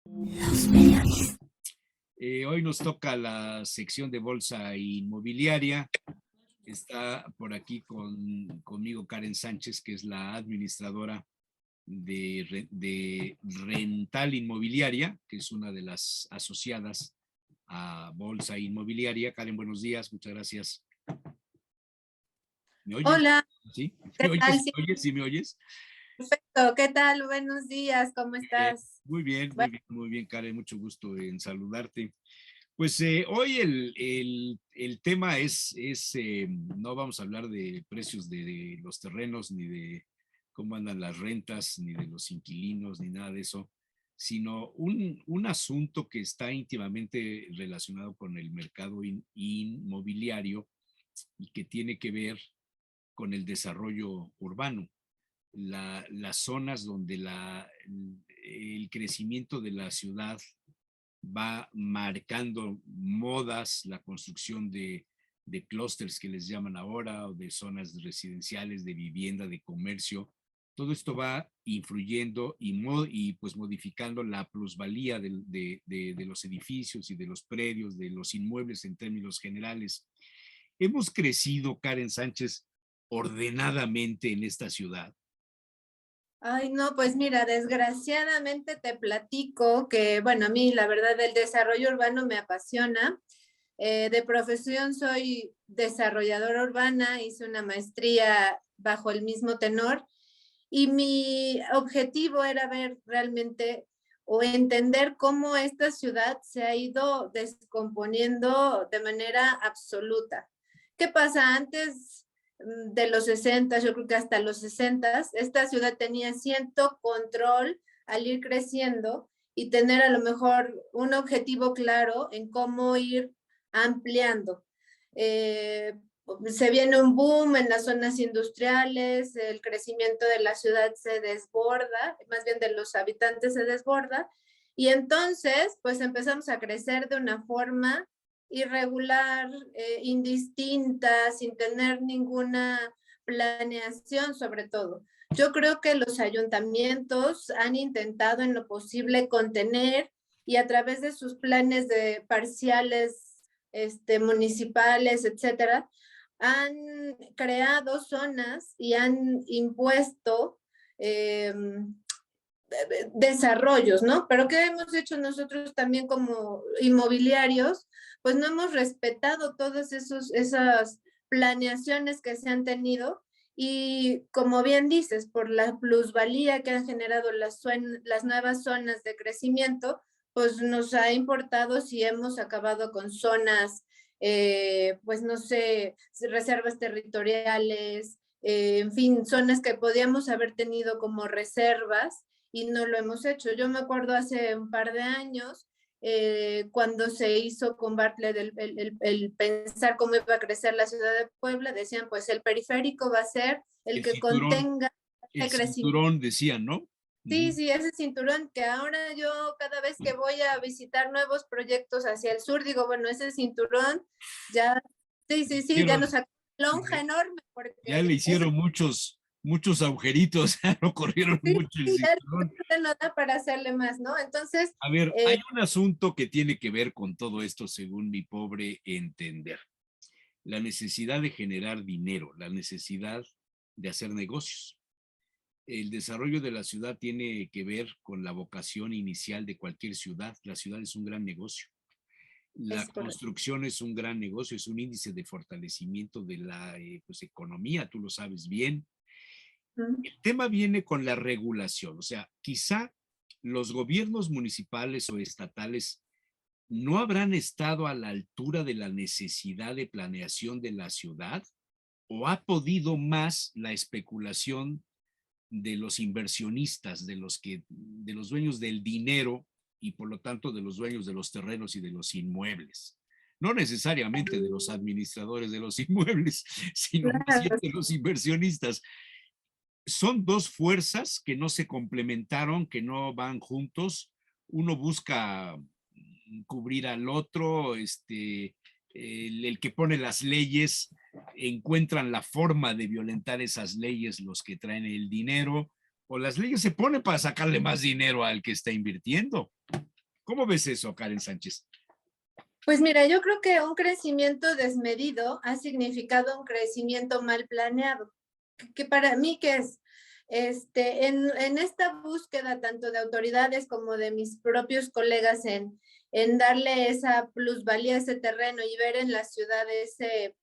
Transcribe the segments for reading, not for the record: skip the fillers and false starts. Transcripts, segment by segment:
Hoy nos toca la sección de bolsa inmobiliaria. Está por aquí conmigo Karen Sánchez, que es la administradora de Rental Inmobiliaria, que es una de las asociadas a Bolsa Inmobiliaria. Karen, buenos días, muchas gracias. ¿Me oyes? Hola, ¿Sí? ¿qué ¿Me tal? oyes? Sí, ¿Me oyes? ¿Sí me oyes? perfecto. ¿Qué tal? Buenos días, ¿cómo estás? Muy bien, muy Bueno, bien, muy bien, Karen, mucho gusto en saludarte. Pues hoy el tema no vamos a hablar de precios de los terrenos, ni de cómo andan las rentas, ni de los inquilinos, ni nada de eso, sino un asunto que está íntimamente relacionado con el mercado inmobiliario y que tiene que ver con el desarrollo urbano. Las zonas donde el crecimiento de la ciudad va marcando modas, la construcción de clústeres que les llaman ahora, o de zonas residenciales, de vivienda, de comercio. Todo esto va influyendo y pues modificando la plusvalía de los edificios y de los predios, de los inmuebles en términos generales. Hemos crecido, Karen Sánchez, ordenadamente en esta ciudad. ay, no, pues mira, desgraciadamente te platico que, bueno, a mí la verdad el desarrollo urbano me apasiona. De profesión soy desarrolladora urbana, hice una maestría bajo el mismo tenor y mi objetivo era ver realmente o entender cómo esta ciudad se ha ido descomponiendo de manera absoluta. ¿Qué pasa? Antes de los 60, yo creo que hasta los 60, esta ciudad tenía cierto control al ir creciendo y tener a lo mejor un objetivo claro en cómo ir ampliando. Eh, Se viene un boom en las zonas industriales, el crecimiento de la ciudad se desborda, más bien de los habitantes se desborda, y entonces pues empezamos a crecer de una forma irregular, indistinta, sin tener ninguna planeación sobre todo. Yo creo que los ayuntamientos han intentado en lo posible contener y a través de sus planes de parciales municipales, etcétera, han creado zonas y han impuesto eh, desarrollos, ¿no? Pero ¿qué hemos hecho nosotros también como inmobiliarios? Pues no hemos respetado todas esas planeaciones que se han tenido y como bien dices, por la plusvalía que han generado las nuevas zonas de crecimiento, pues nos ha importado si hemos acabado con zonas, pues no sé, reservas territoriales, en fin, zonas que podíamos haber tenido como reservas y no lo hemos hecho. Yo me acuerdo hace un par de años, cuando se hizo con Bartlett el pensar cómo iba a crecer la ciudad de Puebla, decían pues el periférico va a ser el que contenga El este crecimiento. cinturón decían, ¿no? Sí, sí, ese cinturón que ahora yo cada vez que voy a visitar nuevos proyectos hacia el sur, digo, bueno, ese cinturón ya, sí, ya nos sacó lonja enorme Ya le porque ese hicieron muchos agujeritos, ya lo corrieron sí, mucho el sí, ya cinturón. no da para hacerle más, ¿no? Entonces, A ver, hay un asunto que tiene que ver con todo esto, según mi pobre entender. La necesidad de generar dinero, la necesidad de hacer negocios. El desarrollo de la ciudad tiene que ver con la vocación inicial de cualquier ciudad. La ciudad es un gran negocio. La es correcto. construcción es un gran negocio, es un índice de fortalecimiento de la pues, economía, tú lo sabes bien. El tema viene con la regulación, o sea, quizá los gobiernos municipales o estatales no habrán estado a la altura de la necesidad de planeación de la ciudad, o ha podido más la especulación de los inversionistas, de los dueños del dinero y por lo tanto de los dueños de los terrenos y de los inmuebles. No necesariamente de los administradores de los inmuebles, sino más bien Claro, de los inversionistas. Son dos fuerzas que no se complementaron, que no van juntos. Uno busca cubrir al otro, el que pone las leyes encuentran la forma de violentar esas leyes los que traen el dinero, o las leyes se ponen para sacarle más dinero al que está invirtiendo. ¿Cómo ves eso, Karen Sánchez? Pues mira, yo creo que un crecimiento desmedido ha significado un crecimiento mal planeado. Que para mí, ¿qué es? En esta búsqueda tanto de autoridades como de mis propios colegas en darle esa plusvalía a ese terreno y ver en la ciudad ese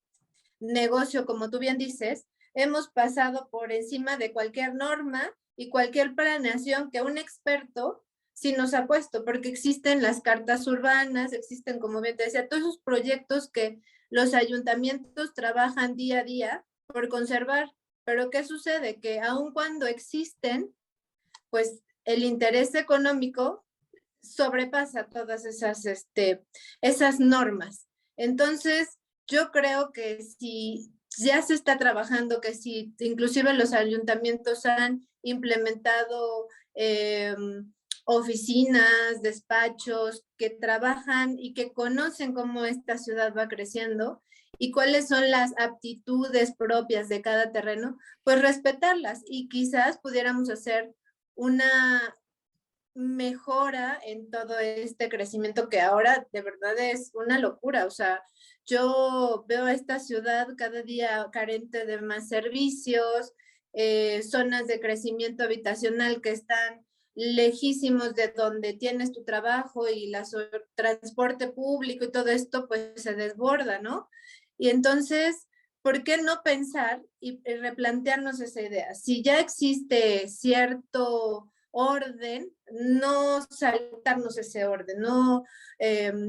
negocio, como tú bien dices, hemos pasado por encima de cualquier norma y cualquier planeación que un experto sí nos ha puesto, porque existen las cartas urbanas, existen, como bien te decía, todos esos proyectos que los ayuntamientos trabajan día a día por conservar. Pero ¿qué sucede? Que aun cuando existen, pues el interés económico sobrepasa todas esas normas. Entonces, yo creo que si ya se está trabajando, que si inclusive los ayuntamientos han implementado oficinas, despachos que trabajan y que conocen cómo esta ciudad va creciendo y cuáles son las aptitudes propias de cada terreno, pues respetarlas y quizás pudiéramos hacer una mejora en todo este crecimiento que ahora de verdad es una locura. O sea, yo veo esta ciudad cada día carente de más servicios, zonas de crecimiento habitacional que están lejísimos de donde tienes tu trabajo y el transporte público y todo esto pues se desborda, ¿no? Y entonces, ¿por qué no pensar y replantearnos esa idea? Si ya existe cierto orden, no saltarnos ese orden, no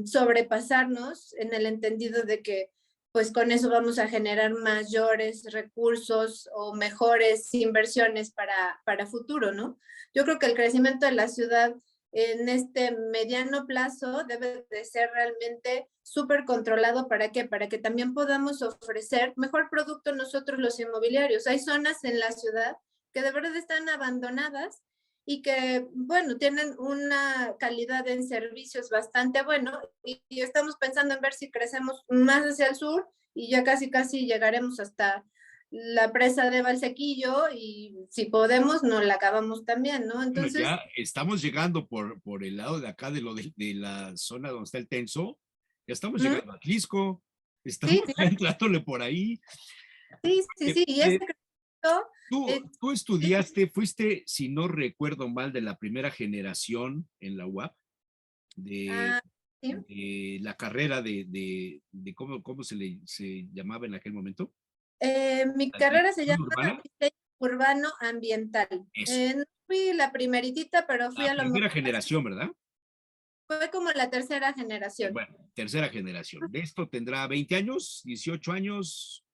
sobrepasarnos en el entendido de que pues con eso vamos a generar mayores recursos o mejores inversiones para futuro, ¿no? Yo creo que el crecimiento de la ciudad en este mediano plazo debe de ser realmente súper controlado. ¿Para qué? Para que también podamos ofrecer mejor producto nosotros los inmobiliarios. Hay zonas en la ciudad que de verdad están abandonadas y que, bueno, tienen una calidad en servicios bastante bueno y estamos pensando en ver si crecemos más hacia el sur y ya casi llegaremos hasta la presa de Valsequillo y si podemos nos la acabamos también, ¿no? Bueno, Entonces, ya estamos llegando por el lado de acá de la zona donde está el Tenso, ya estamos llegando a Atlisco, estamos sí, claro, entrándole por ahí. sí, y ese crecimiento, Tú estudiaste, fuiste, si no recuerdo mal, de la primera generación en la UAP, de, sí. de la carrera de cómo se llamaba en aquel momento. Mi carrera se ¿Administración llama urbana? Diseño Urbano Ambiental. Eso, No fui la primeritita, pero fui la a lo mejor, primera generación, ¿verdad? fue como la tercera generación. Bueno, tercera generación. De esto tendrá 20 años, 18 años.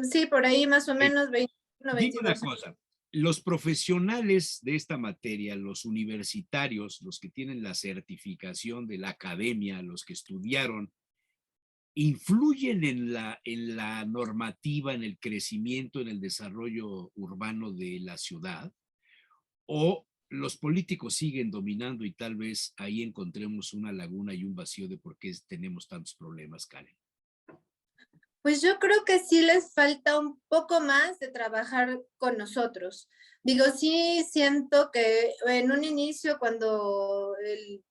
Sí, por ahí más o Eh, menos 21, Dime una 22. cosa, los profesionales de esta materia, los universitarios, los que tienen la certificación de la academia, los que estudiaron, ¿influyen en la normativa, en el crecimiento, en el desarrollo urbano de la ciudad? ¿O los políticos siguen dominando y tal vez ahí encontremos una laguna y un vacío de por qué tenemos tantos problemas, Karen? Pues yo creo que sí les falta un poco más de trabajar con nosotros. Digo, sí siento que en un inicio, cuando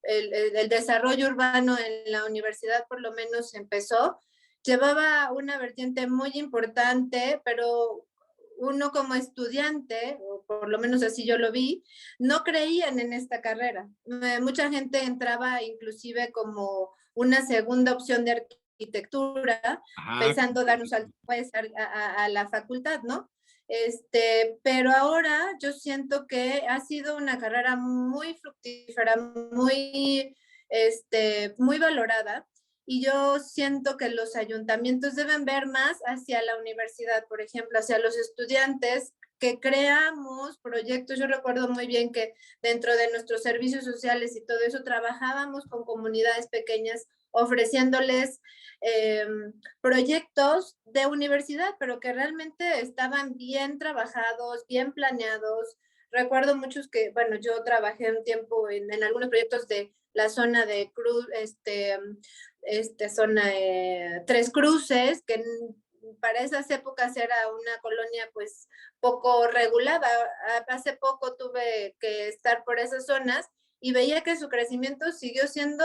el desarrollo urbano en la universidad por lo menos empezó, llevaba una vertiente muy importante, pero uno como estudiante, o por lo menos así yo lo vi, no creían en esta carrera. Mucha gente entraba inclusive como una segunda opción de arquitectura, Ajá, pensando dar un salto pues, a la facultad, ¿no? Pero ahora yo siento que ha sido una carrera muy fructífera, muy valorada, y yo siento que los ayuntamientos deben ver más hacia la universidad, por ejemplo, hacia los estudiantes, que creamos proyectos. Yo recuerdo muy bien que dentro de nuestros servicios sociales y todo eso trabajábamos con comunidades pequeñas ofreciéndoles eh, proyectos de universidad, pero que realmente estaban bien trabajados, bien planeados. Recuerdo muchos que, bueno, yo trabajé un tiempo en algunos proyectos de la zona de Cruz, zona Tres Cruces, que para esas épocas era una colonia pues poco regulada. Hace poco tuve que estar por esas zonas y veía que su crecimiento siguió siendo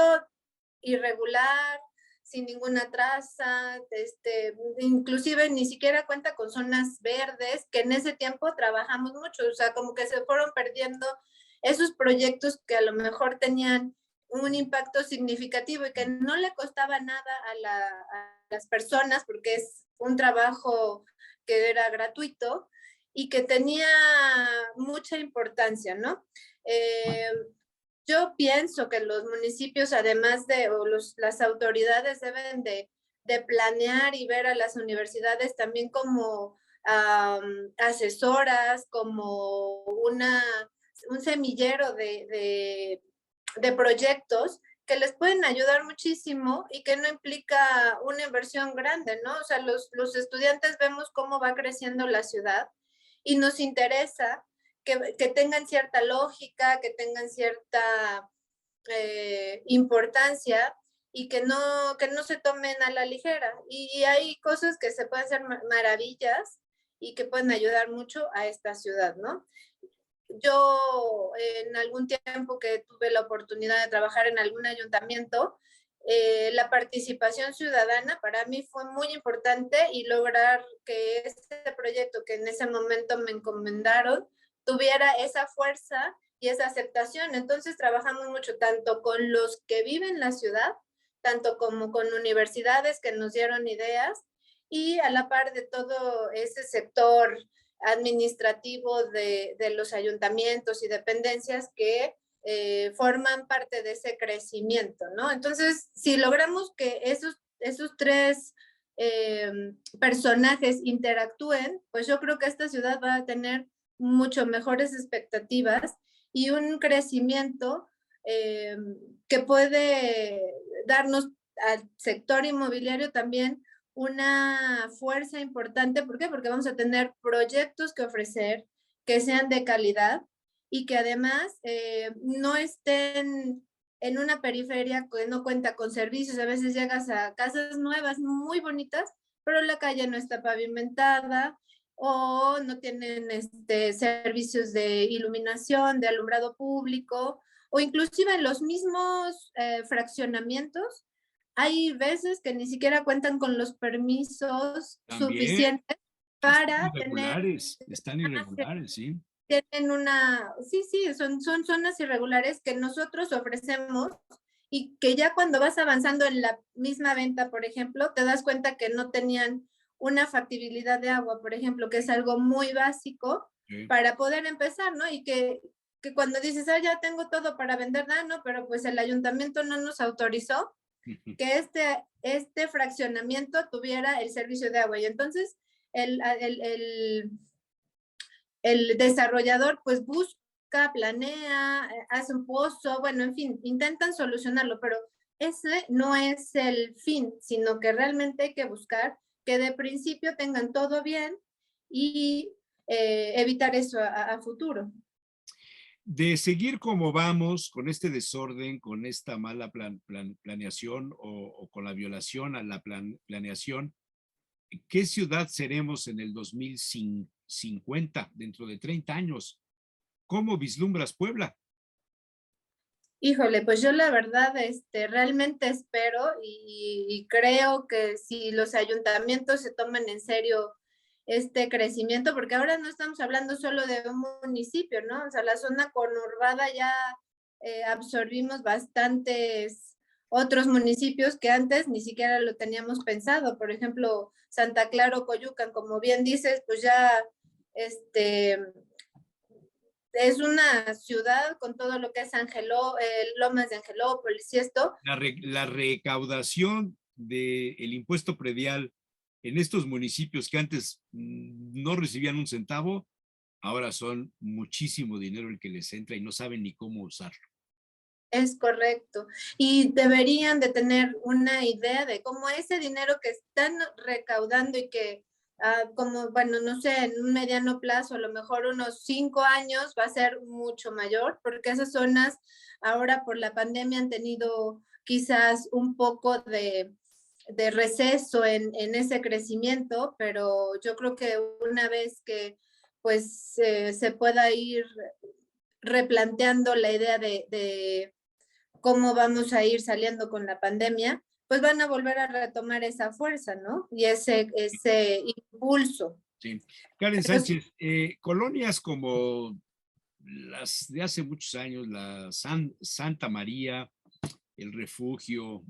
irregular, sin ninguna traza, inclusive ni siquiera cuenta con zonas verdes, que en ese tiempo trabajamos mucho, o sea, como que se fueron perdiendo esos proyectos que a lo mejor tenían un impacto significativo y que no le costaba nada a las personas, porque es un trabajo que era gratuito y que tenía mucha importancia, ¿no? Yo pienso que los municipios, además de, las autoridades deben de planear y ver a las universidades también como asesoras, como un semillero de proyectos que les pueden ayudar muchísimo y que no implica una inversión grande, ¿no? O sea, los estudiantes vemos cómo va creciendo la ciudad y nos interesa que tengan cierta lógica, que tengan cierta importancia y que no se tomen a la ligera. Y hay cosas que se pueden hacer maravillas y que pueden ayudar mucho a esta ciudad, ¿no? Yo en algún tiempo que tuve la oportunidad de trabajar en algún ayuntamiento, la participación ciudadana para mí fue muy importante y lograr que este proyecto que en ese momento me encomendaron tuviera esa fuerza y esa aceptación. Entonces trabajamos mucho tanto con los que viven en la ciudad, tanto como con universidades que nos dieron ideas y a la par de todo ese sector administrativo de los ayuntamientos y dependencias que forman parte de ese crecimiento, ¿no? Entonces, si logramos que esos tres personajes interactúen, pues yo creo que esta ciudad va a tener mucho mejores expectativas y un crecimiento que puede darnos al sector inmobiliario también una fuerza importante. ¿Por qué? Porque vamos a tener proyectos que ofrecer que sean de calidad y que además no estén en una periferia que no cuenta con servicios. A veces llegas a casas nuevas muy bonitas, pero la calle no está pavimentada o no tienen servicios de iluminación, de alumbrado público, o inclusive en los mismos fraccionamientos hay veces que ni siquiera cuentan con los permisos También suficientes para tener, están irregulares, sí. tienen sí, son zonas irregulares que nosotros ofrecemos y que ya cuando vas avanzando en la misma venta, por ejemplo, te das cuenta que no tenían una factibilidad de agua, por ejemplo, que es algo muy básico sí, para poder empezar, ¿no? Y que cuando dices, ya tengo todo para vender, no, pero pues el ayuntamiento no nos autorizó que este fraccionamiento tuviera el servicio de agua. Y entonces el desarrollador pues busca, planea, hace un pozo, bueno, en fin, intentan solucionarlo, pero ese no es el fin, sino que realmente hay que buscar que de principio tengan todo bien y evitar eso a futuro. De seguir como vamos, con este desorden, con esta mala planeación o con la violación a la planeación, ¿qué ciudad seremos en el 2050, dentro de 30 años? ¿Cómo vislumbras Puebla? Híjole, pues yo la verdad, realmente espero y creo que si los ayuntamientos se toman en serio este crecimiento, porque ahora no estamos hablando solo de un municipio, ¿no? O sea, la zona conurbada ya absorbimos bastantes otros municipios que antes ni siquiera lo teníamos pensado. Por ejemplo, Santa Clara o Coyucan, como bien dices, pues ya es una ciudad con todo lo que es Lomas de Angelópolis y esto. La recaudación del impuesto predial en estos municipios que antes no recibían un centavo, ahora son muchísimo dinero el que les entra y no saben ni cómo usarlo. Es correcto. Y deberían de tener una idea de cómo ese dinero que están recaudando y que como, bueno, no sé, en un mediano plazo, a lo mejor unos 5 años va a ser mucho mayor, porque esas zonas ahora por la pandemia han tenido quizás un poco de receso en ese crecimiento, pero yo creo que una vez que pues se pueda ir replanteando la idea de cómo vamos a ir saliendo con la pandemia, pues van a volver a retomar esa fuerza, ¿no? Y ese impulso. Sí. Karen Pero Sánchez, colonias como las de hace muchos años, la Santa María, el Refugio,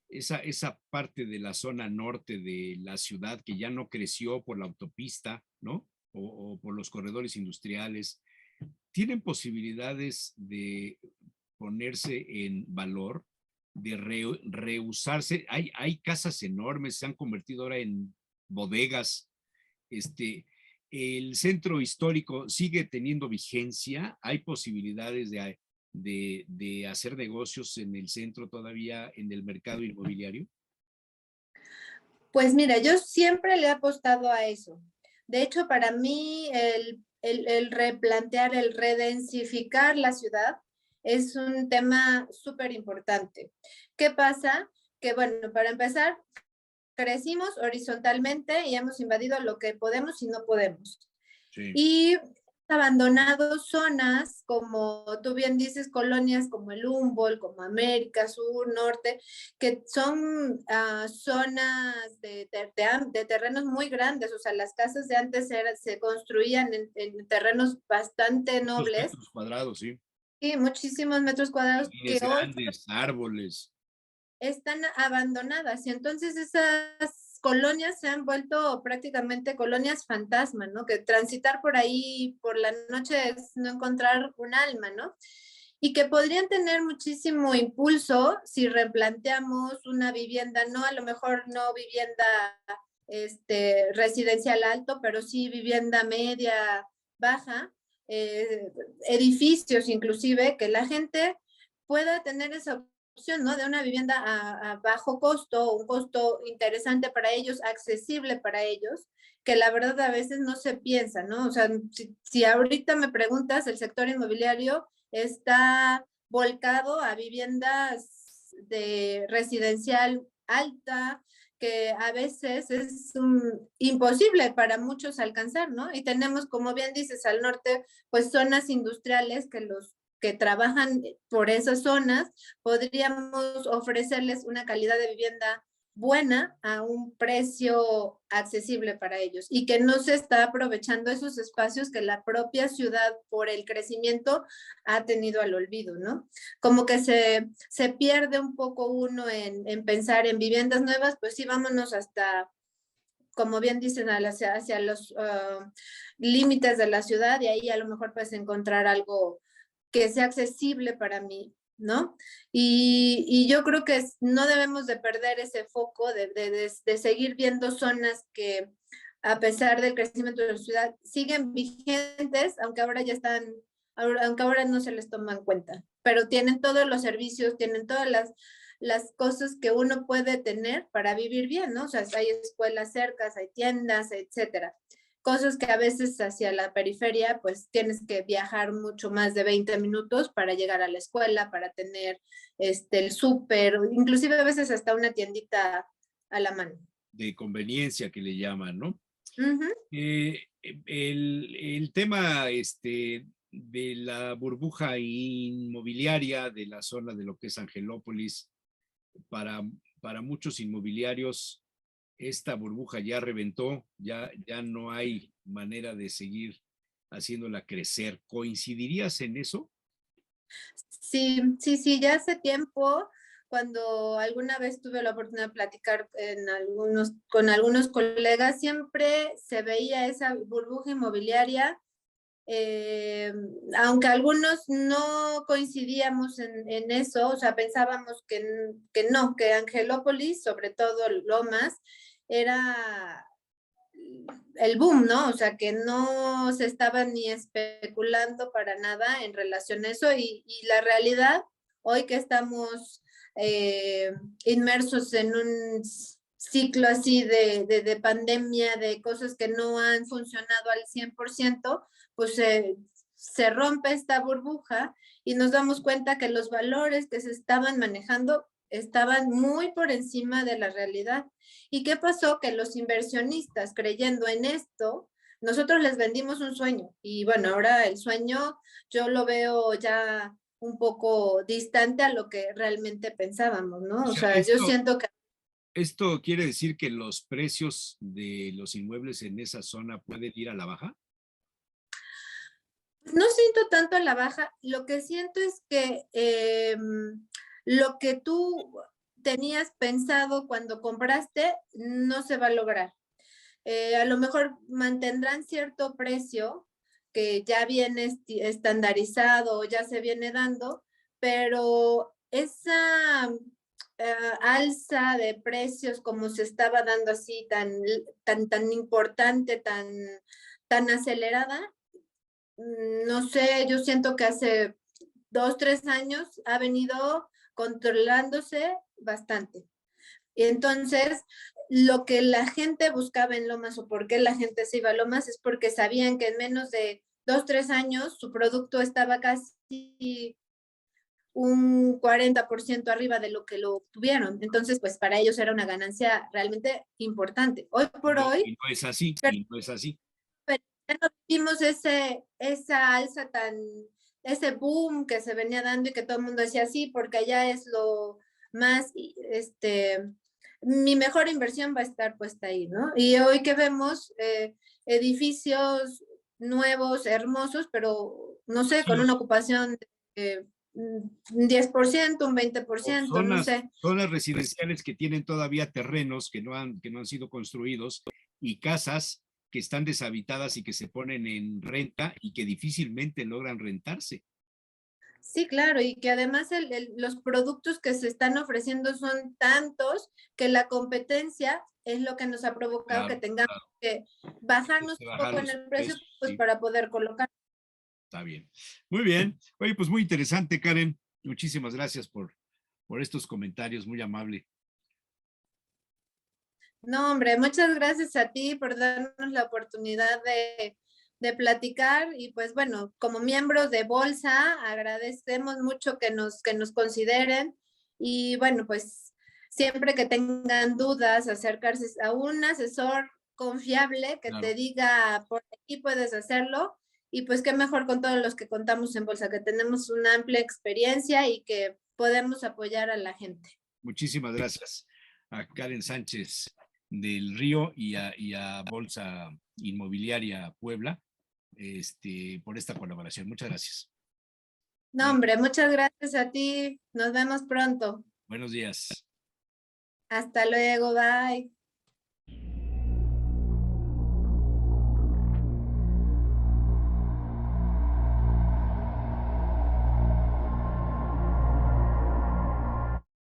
esa parte de la zona norte de la ciudad que ya no creció por la autopista, ¿no? O por los corredores industriales, tienen posibilidades de ponerse en valor, de reusarse. Hay casas enormes, se han convertido ahora en bodegas. El centro histórico sigue teniendo vigencia, hay posibilidades de hacer negocios en el centro todavía, en el mercado inmobiliario. pues mira, yo siempre le he apostado a eso. De hecho, para mí el replantear, el redensificar la ciudad es un tema súper importante. ¿Qué pasa? Que bueno, para empezar, crecimos horizontalmente y hemos invadido lo que podemos y no podemos. Sí. Y abandonado zonas, como tú bien dices, colonias como el Humboldt, como América, Sur, Norte, que son zonas de terrenos muy grandes, o sea, las casas de antes se construían en terrenos bastante Muchos nobles, metros cuadrados, sí. y muchísimos metros cuadrados Jardines que hoy grandes, árboles. están abandonadas y entonces esas colonias se han vuelto prácticamente colonias fantasma, ¿no? Que transitar por ahí por la noche es no encontrar un alma, ¿no? Y que podrían tener muchísimo impulso si replanteamos una vivienda, no a lo mejor no vivienda residencial alto, pero sí vivienda media, baja, edificios inclusive, que la gente pueda tener esa opción, ¿no? De una vivienda a bajo costo, un costo interesante para ellos, accesible para ellos, que la verdad a veces no se piensa, ¿no? O sea, si ahorita me preguntas, el sector inmobiliario está volcado a viviendas de residencial alta, que a veces es imposible para muchos alcanzar, ¿no? Y tenemos, como bien dices, al norte, pues zonas industriales que los que trabajan por esas zonas, podríamos ofrecerles una calidad de vivienda buena a un precio accesible para ellos y que no se está aprovechando esos espacios que la propia ciudad por el crecimiento ha tenido al olvido, ¿no? Como que se pierde un poco uno en pensar en viviendas nuevas, pues sí, vámonos hasta, como bien dicen, hacia los límites de la ciudad y ahí a lo mejor puedes encontrar algo que sea accesible para mí, ¿no? Y yo creo que no debemos de perder ese foco de seguir viendo zonas que a pesar del crecimiento de la ciudad siguen vigentes, aunque ahora ya están, aunque ahora no se les toma en cuenta, pero tienen todos los servicios, tienen todas las cosas que uno puede tener para vivir bien, ¿no? O sea, hay escuelas cercas, hay tiendas, etcétera. Cosas que a veces hacia la periferia, pues tienes que viajar mucho más de 20 minutos para llegar a la escuela, para tener el súper, inclusive a veces hasta una tiendita a la mano. De conveniencia que le llaman, ¿no? Uh -huh. El tema de la burbuja inmobiliaria de la zona de lo que es Angelópolis, para muchos inmobiliarios, esta burbuja ya reventó, ya no hay manera de seguir haciéndola crecer. ¿Coincidirías en eso? Sí, sí, sí, ya hace tiempo, cuando alguna vez tuve la oportunidad de platicar con algunos colegas, siempre se veía esa burbuja inmobiliaria, aunque algunos no coincidíamos en eso, o sea, pensábamos que no, que Angelópolis, sobre todo Lomas, era el boom, ¿no? O sea, que no se estaba ni especulando para nada en relación a eso y la realidad, hoy que estamos inmersos en un ciclo así de pandemia, de cosas que no han funcionado al 100%, pues se rompe esta burbuja y nos damos cuenta que los valores que se estaban manejando estaban muy por encima de la realidad. ¿Y qué pasó? Que los inversionistas, creyendo en esto, nosotros les vendimos un sueño y bueno, ahora el sueño yo lo veo ya un poco distante a lo que realmente pensábamos, O ¿no? O sea, sea, yo siento que esto quiere decir que los precios de los inmuebles en esa zona pueden ir a la baja. no siento tanto a la baja, lo que siento es que lo que tú tenías pensado cuando compraste no se va a lograr. A lo mejor mantendrán cierto precio que ya viene estandarizado o ya se viene dando, pero esa alza de precios como se estaba dando así tan importante, tan acelerada, no sé, yo siento que hace 2, 3 años ha venido controlándose bastante. Y entonces, lo que la gente buscaba en Lomas o por qué la gente se iba a Lomas es porque sabían que en menos de 2, 3 años su producto estaba casi un 40% arriba de lo que lo tuvieron. Entonces, pues para ellos era una ganancia realmente importante. Hoy por Y hoy, no es así, y no es así. pero ya no vimos esa alza ese boom que se venía dando y que todo el mundo decía sí, porque allá es lo más, mi mejor inversión va a estar puesta ahí, ¿no? Y hoy que vemos edificios nuevos, hermosos, pero no sé, Sí, con una ocupación de un 10%, un o 20%, no sé. zonas residenciales que tienen todavía terrenos que no han sido construidos y casas que están deshabitadas y que se ponen en renta y que difícilmente logran rentarse. Sí, claro, y que además los productos que se están ofreciendo son tantos que la competencia es lo que nos ha provocado que Claro, tengamos claro. que Hay bajarnos que un bajar poco en los el precio precios, pues sí, para poder colocar. está bien. Muy bien. Oye, pues muy interesante, Karen. Muchísimas gracias por estos comentarios, muy amable. No, hombre, muchas gracias a ti por darnos la oportunidad de platicar y pues bueno, como miembros de Bolsa, agradecemos mucho que nos consideren y bueno, pues siempre que tengan dudas, acercarse a un asesor confiable que te Claro, diga por aquí puedes hacerlo y pues qué mejor con todos los que contamos en Bolsa, que tenemos una amplia experiencia y que podemos apoyar a la gente. muchísimas gracias a Karen Sánchez del Río y a Bolsa Inmobiliaria Puebla, por esta colaboración. Muchas gracias. No, hombre, muchas gracias a ti. Nos vemos pronto. Buenos días. Hasta luego, bye.